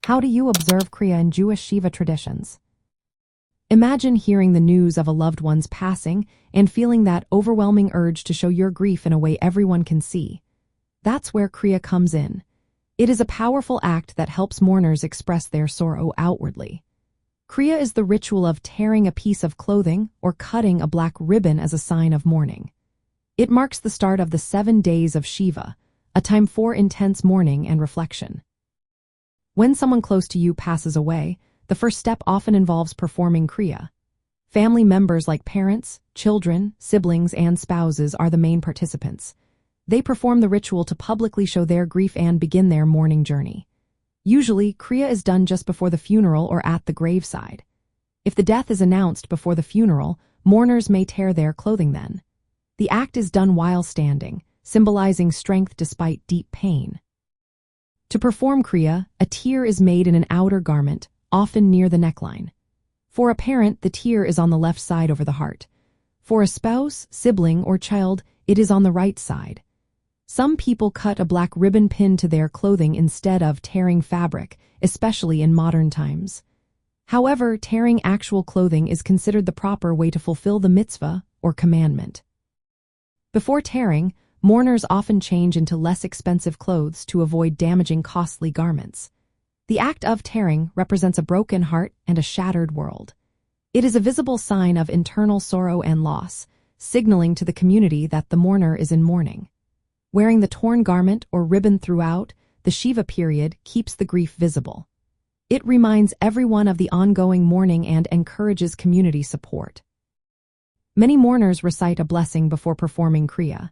How do you observe Kriah in Jewish Shiva traditions? Imagine hearing the news of a loved one's passing and feeling that overwhelming urge to show your grief in a way everyone can see. That's where Kriah comes in. It is a powerful act that helps mourners express their sorrow outwardly. Kriah is the ritual of tearing a piece of clothing or cutting a black ribbon as a sign of mourning. It marks the start of the 7 days of Shiva, a time for intense mourning and reflection. When someone close to you passes away, the first step often involves performing Kriah. Family members like parents, children, siblings, and spouses are the main participants. They perform the ritual to publicly show their grief and begin their mourning journey. Usually, Kriah is done just before the funeral or at the graveside. If the death is announced before the funeral, mourners may tear their clothing then. The act is done while standing, symbolizing strength despite deep pain. To perform Kriah, a tear is made in an outer garment, often near the neckline. For a parent, the tear is on the left side over the heart. For a spouse, sibling, or child, it is on the right side. Some people cut a black ribbon pin to their clothing instead of tearing fabric, especially in modern times. However, tearing actual clothing is considered the proper way to fulfill the mitzvah or commandment. Before tearing, mourners often change into less expensive clothes to avoid damaging costly garments. The act of tearing represents a broken heart and a shattered world. It is a visible sign of internal sorrow and loss, signaling to the community that the mourner is in mourning. Wearing the torn garment or ribbon throughout the Shiva period keeps the grief visible. It reminds everyone of the ongoing mourning and encourages community support. Many mourners recite a blessing before performing Kriah.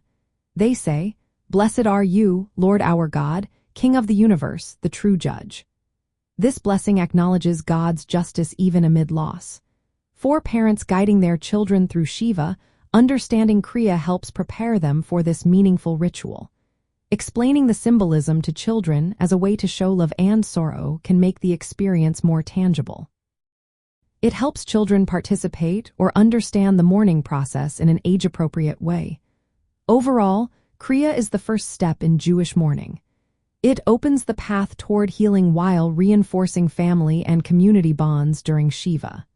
They say, "Blessed are you, Lord our God, King of the universe, the true judge." This blessing acknowledges God's justice even amid loss. For parents guiding their children through Shiva, understanding Kriah helps prepare them for this meaningful ritual. Explaining the symbolism to children as a way to show love and sorrow can make the experience more tangible. It helps children participate or understand the mourning process in an age-appropriate way. Overall, Kriah is the first step in Jewish mourning. It opens the path toward healing while reinforcing family and community bonds during Shiva.